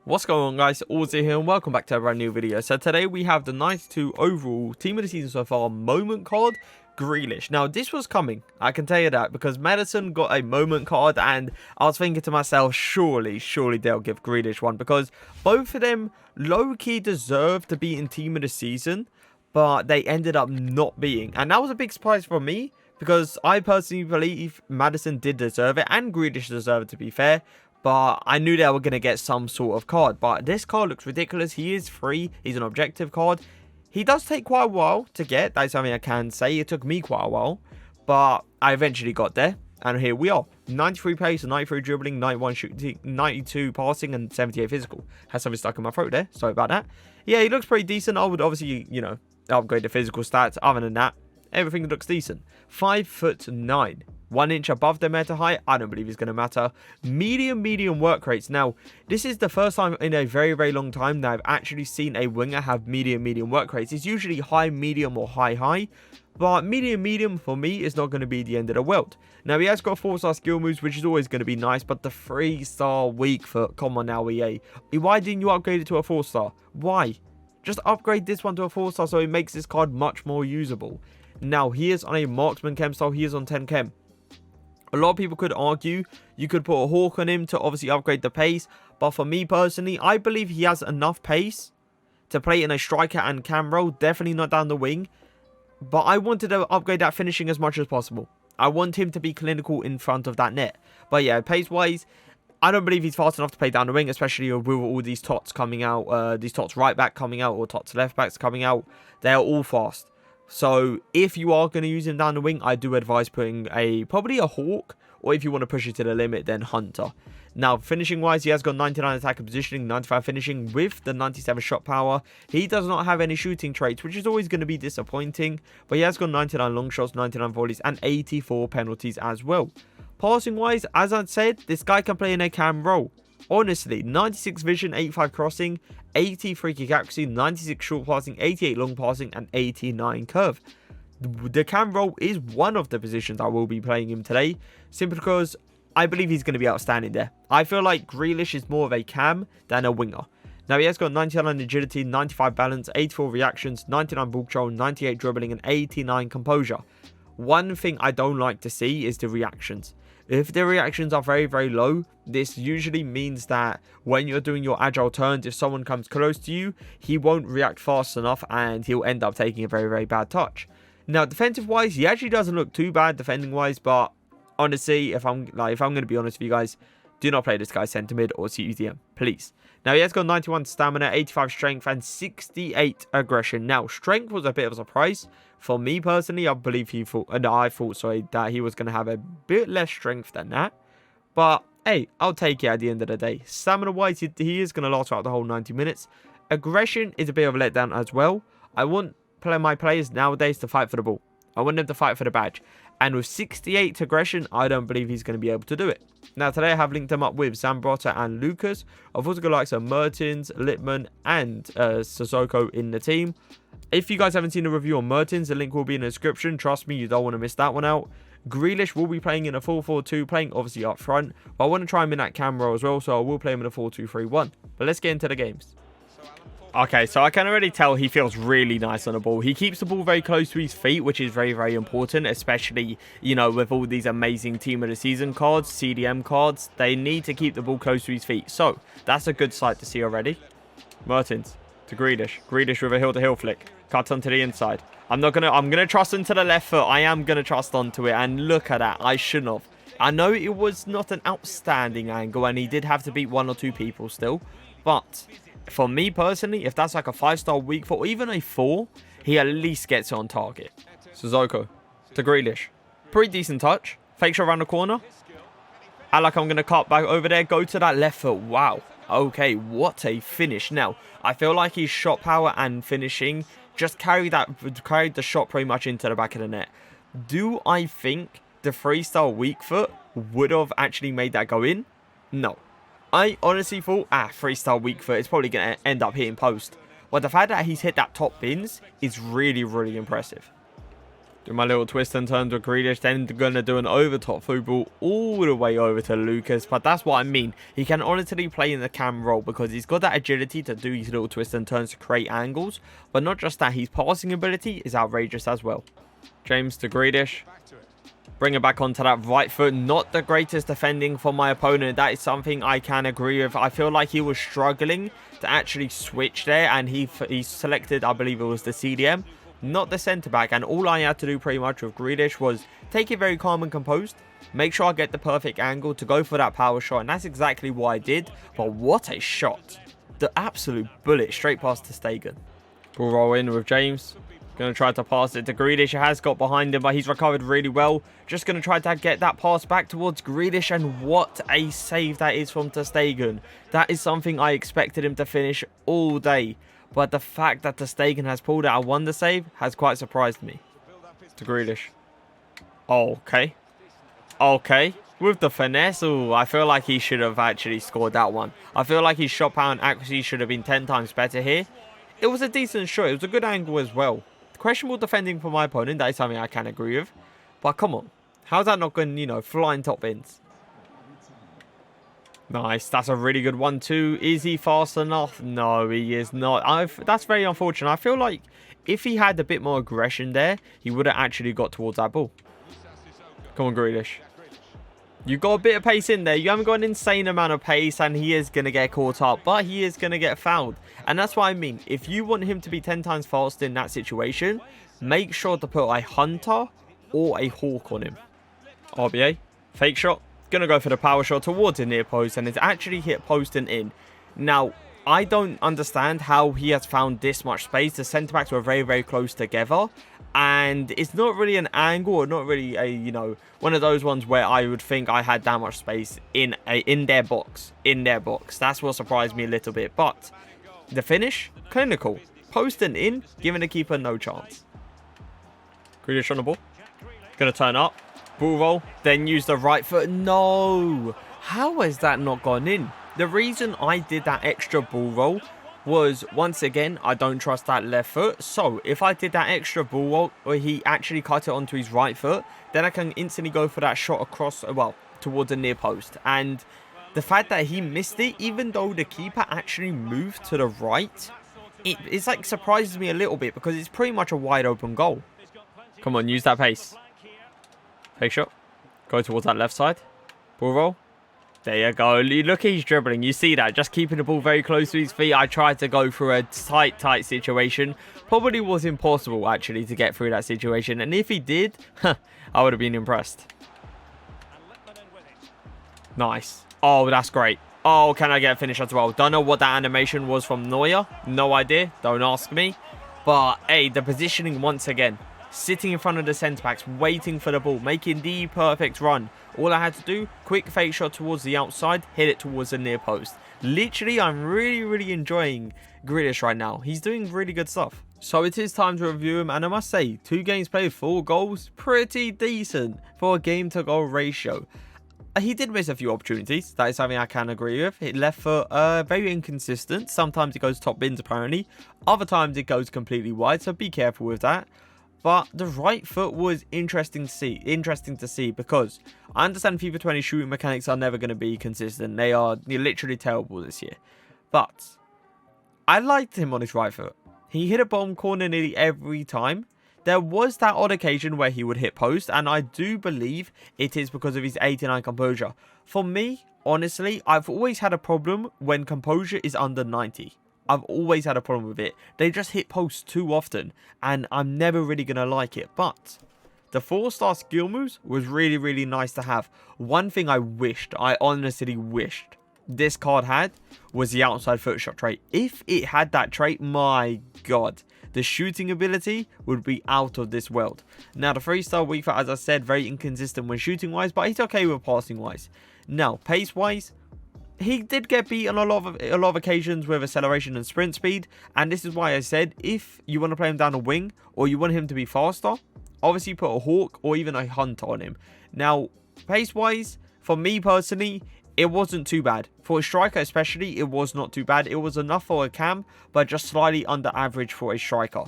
What's going on, guys? Auzio here and welcome back to a brand new video. So today we have the 92 overall team of the season so far moment card, Grealish. Now this was coming, I can tell you that, because Madison got a moment card and I was thinking to myself, surely they'll give Grealish one, because both of them low-key deserve to be in team of the season, but they ended up not being. And that was a big surprise for me, because I personally believe Madison did deserve it and Grealish deserved it, to be fair. But I knew they were going to get some sort of card. But this card looks ridiculous. He is free. He's an objective card. He does take quite a while to get. That's something I can say. It took me quite a while. But I eventually got there. And here we are. 93 pace, 93 dribbling, 91 shooting, 92 passing, and 78 physical. Has something stuck in my throat there. Sorry about that. Yeah, he looks pretty decent. I would obviously, you know, upgrade the physical stats. Other than that, everything looks decent. 5'9". 1 inch above the meta height. I don't believe it's going to matter. Medium work rates. Now, this is the first time in a very long time that I've actually seen a winger have medium work rates. It's usually high, medium, or high. But medium for me is not going to be the end of the world. Now, he has got 4-star skill moves, which is always going to be nice. But the 3-star weak foot. Come on now, EA. Why didn't you upgrade it to a 4-star? Why? Just upgrade this one to a 4-star so it makes this card much more usable. Now, he is on a Marksman Cam style. He is on 10 Chem. A lot of people could argue you could put a Hawk on him to obviously upgrade the pace. But for me personally, I believe he has enough pace to play in a striker and cam role. Definitely not down the wing. But I wanted to upgrade that finishing as much as possible. I want him to be clinical in front of that net. But yeah, pace-wise, I don't believe he's fast enough to play down the wing. Especially with all these tots coming out. These tots right back coming out or tots left backs coming out. They're all fast. So if you are going to use him down the wing, I do advise putting probably a Hawk, or if you want to push it to the limit, then Hunter. Now, finishing wise, he has got 99 attack and positioning, 95 finishing with the 97 shot power. He does not have any shooting traits, which is always going to be disappointing, but he has got 99 long shots, 99 volleys, and 84 penalties as well. Passing wise, as I said, this guy can play in a cam role. Honestly, 96 vision, 85 crossing, 80 free kick accuracy, 96 short passing, 88 long passing, and 89 curve. The cam role is one of the positions I will be playing him today, simply because I believe he's going to be outstanding there. I feel like Grealish is more of a cam than a winger. Now, he has got 99 agility, 95 balance, 84 reactions, 99 ball control, 98 dribbling, and 89 composure. One thing I don't like to see is the reactions. If the reactions are very low, this usually means that when you're doing your agile turns, if someone comes close to you, he won't react fast enough and he'll end up taking a very bad touch. Now, defensive wise, he actually doesn't look too bad defending wise, but honestly, if I'm going to be honest with you guys, do not play this guy centre mid or CDM, please. Now, he has got 91 stamina, 85 strength, and 68 aggression. Now, strength was a bit of a surprise. For me personally, I believe I thought that he was going to have a bit less strength than that. But, hey, I'll take it at the end of the day. Stamina-wise, he is going to last throughout the whole 90 minutes. Aggression is a bit of a letdown as well. I want my players nowadays to fight for the ball. I want them to fight for the badge. And with 68 aggression, I don't believe he's going to be able to do it. Now, today I have linked him up with Zambrotta and Lucas. I've also got likes of Mertens, Littman, and Sissoko in the team. If you guys haven't seen a review on Mertens, the link will be in the description. Trust me, you don't want to miss that one out. Grealish will be playing in a 4-4-2, playing obviously up front. But I want to try him in that camera as well, so I will play him in a 4-2-3-1. But let's get into the games. Okay, so I can already tell he feels really nice on the ball. He keeps the ball very close to his feet, which is very important, especially, you know, with all these amazing Team of the Season cards, CDM cards. They need to keep the ball close to his feet. So, that's a good sight to see already. Mertens to Grealish. Grealish with a heel-to-heel flick. Cuts onto the inside. I'm going to trust into the left foot. I am going to trust onto it. And look at that. I shouldn't have. I know it was not an outstanding angle, and he did have to beat 1 or 2 people still. But for me personally, if that's like a 5-star weak foot or even a 4, he at least gets it on target. Sissoko to Grealish. Pretty decent touch. Fake shot around the corner. I like I'm going to cut back over there. Go to that left foot. Wow. Okay, what a finish. Now, I feel like his shot power and finishing just carried the shot pretty much into the back of the net. Do I think the 3-star weak foot would have actually made that go in? No. I honestly thought, 3-star weak foot is probably going to end up hitting post. But the fact that he's hit that top bins is really impressive. Do my little twist and turns with Grealish, then going to do an over top through ball all the way over to Lucas. But that's what I mean. He can honestly play in the cam role because he's got that agility to do his little twist and turns to create angles. But not just that, his passing ability is outrageous as well. James to Grealish. Bring it back onto that right foot. Not the greatest defending for my opponent. That is something I can agree with. I feel like he was struggling to actually switch there. And he selected, I believe it was the CDM, not the centre-back. And all I had to do pretty much with Grealish was take it very calm and composed. Make sure I get the perfect angle to go for that power shot. And that's exactly what I did. But what a shot. The absolute bullet straight past to Stegen. Ball roll in with James. Going to try to pass it to Grealish. It has got behind him, but he's recovered really well. Just going to try to get that pass back towards Grealish. And what a save that is from ter Stegen. That is something I expected him to finish all day. But the fact that ter Stegen has pulled out a wonder save has quite surprised me. To Grealish. Okay. Okay. With the finesse, ooh, I feel like he should have actually scored that one. I feel like his shot power and accuracy should have been 10 times better here. It was a decent shot. It was a good angle as well. Questionable defending for my opponent. That is something I can agree with. But come on. How's that not going, you know, flying top ends? Nice. That's a really good 1-2. Is he fast enough? No, he is not. That's very unfortunate. I feel like if he had a bit more aggression there, he would have actually got towards that ball. Come on, Grealish. You've got a bit of pace in there. You haven't got an insane amount of pace, and he is going to get caught up, but he is going to get fouled. And that's what I mean. If you want him to be 10 times faster in that situation, make sure to put a Hunter or a Hawk on him. RBA. Fake shot. Going to go for the power shot towards the near post, and it's actually hit post and in. Now, I don't understand how he has found this much space. The centre-backs were very, very close together. And it's not really an angle or not really a, you know, one of those ones where I would think I had that much space in their box. In their box. That's what surprised me a little bit. But the finish, clinical. Post and in, giving the keeper no chance. Grealish on the ball. Going to turn up. Ball roll. Then use the right foot. No. How has that not gone in? The reason I did that extra ball roll was, once again, I don't trust that left foot. So, if I did that extra ball roll, or he actually cut it onto his right foot, then I can instantly go for that shot across, well, towards the near post. And the fact that he missed it, even though the keeper actually moved to the right, it's like surprises me a little bit because it's pretty much a wide open goal. Come on, use that pace. Fake shot. Go towards that left side. Ball roll. There you go. Look at his dribbling. You see that. Just keeping the ball very close to his feet. I tried to go through a tight situation. Probably was impossible, actually, to get through that situation. And if he did, I would have been impressed. Nice. Oh, that's great. Oh, can I get a finish as well? Don't know what that animation was from Mohr. No idea. Don't ask me. But, hey, the positioning once again. Sitting in front of the centre-backs, waiting for the ball, making the perfect run. All I had to do, quick fake shot towards the outside, hit it towards the near post. Literally, I'm really enjoying Grealish right now. He's doing really good stuff. So it is time to review him, and I must say, 2 games played, 4 goals, pretty decent for a game-to-goal ratio. He did miss a few opportunities. That is something I can agree with. It left foot very inconsistent. Sometimes it goes top bins, apparently. Other times it goes completely wide, so be careful with that. But the right foot was interesting to see because I understand FIFA 20 shooting mechanics are never going to be consistent. They're literally terrible this year. But I liked him on his right foot. He hit a bottom corner nearly every time. There was that odd occasion where he would hit post, and I do believe it is because of his 89 composure. For me, honestly, I've always had a problem when composure is under 90. I've always had a problem with it. They just hit posts too often, and I'm never really going to like it. But the 4-star skill moves was really nice to have. One thing I honestly wished this card had was the outside foot shot trait. If it had that trait, my god, the shooting ability would be out of this world. Now, the 3-star weak foot, as I said, very inconsistent when shooting wise, but he's okay with passing wise. Now, pace wise, he did get beat on a lot of occasions with acceleration and sprint speed, and this is why I said if you want to play him down a wing or you want him to be faster, obviously put a Hawk or even a Hunter on him. Now, pace wise, for me personally, it wasn't too bad. For a striker especially, it was not too bad. It was enough for a cam, but just slightly under average for a striker.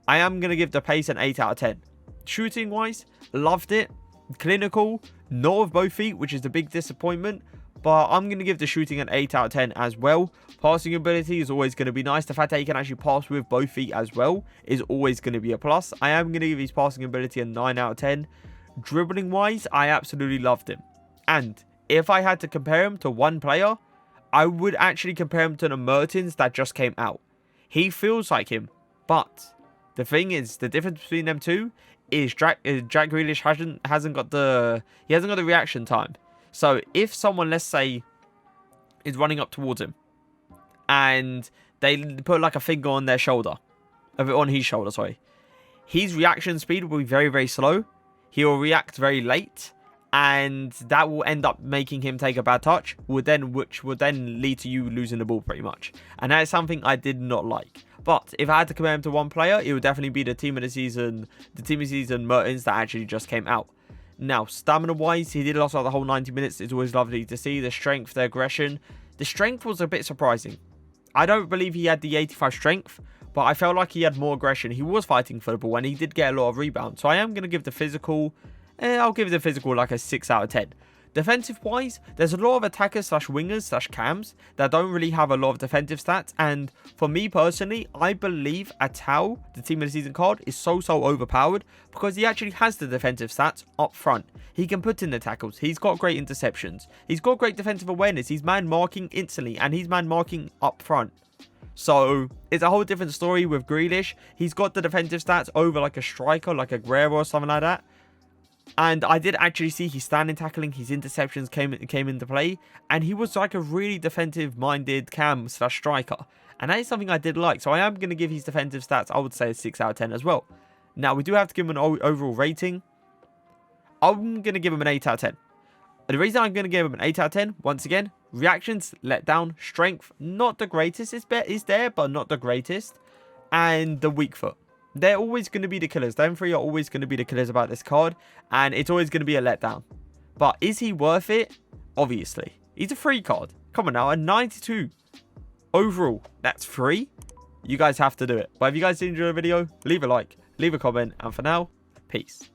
I am going to give the pace an 8 out of 10. Shooting wise, loved it. Clinical, not with both feet, which is the big disappointment. But I'm going to give the shooting an 8 out of 10 as well. Passing ability is always going to be nice. The fact that he can actually pass with both feet as well is always going to be a plus. I am going to give his passing ability a 9 out of 10. Dribbling wise, I absolutely loved him. And if I had to compare him to one player, I would actually compare him to the Mertens that just came out. He feels like him. But the thing is, the difference between them two is Jack Grealish hasn't got the reaction time. So if someone, let's say, is running up towards him and they put like a finger on their shoulder, on his shoulder, sorry, his reaction speed will be very, very slow. He will react very late, and that will end up making him take a bad touch, which would then lead to you losing the ball pretty much. And that is something I did not like. But if I had to compare him to one player, it would definitely be the team of the season Mertens that actually just came out. Now, stamina-wise, he did last out the whole 90 minutes. It's always lovely to see. The strength, the aggression. The strength was a bit surprising. I don't believe he had the 85 strength, but I felt like he had more aggression. He was fighting for the ball, and he did get a lot of rebounds. So I am going to give the physical... I'll give the physical like a 6 out of 10. Defensive-wise, there's a lot of attackers / wingers / cams that don't really have a lot of defensive stats. And for me personally, I believe Atau, the team of the season card, is so overpowered because he actually has the defensive stats up front. He can put in the tackles. He's got great interceptions. He's got great defensive awareness. He's man marking instantly, and he's man marking up front. So it's a whole different story with Grealish. He's got the defensive stats over like a striker, like a Guerrero or something like that. And I did actually see his standing tackling, his interceptions came into play. And he was like a really defensive-minded cam / striker. And that is something I did like. So I am going to give his defensive stats, I would say, a 6 out of 10 as well. Now, we do have to give him an overall rating. I'm going to give him an 8 out of 10. And the reason I'm going to give him an 8 out of 10, once again, reactions, let down, strength, not the greatest. It's there, but not the greatest. And the weak foot. They're always going to be the killers. Them three are always going to be the killers about this card. And it's always going to be a letdown. But is he worth it? Obviously. He's a free card. Come on now. A 92 overall. That's free. You guys have to do it. But if you guys did enjoy the video, leave a like, leave a comment. And for now, peace.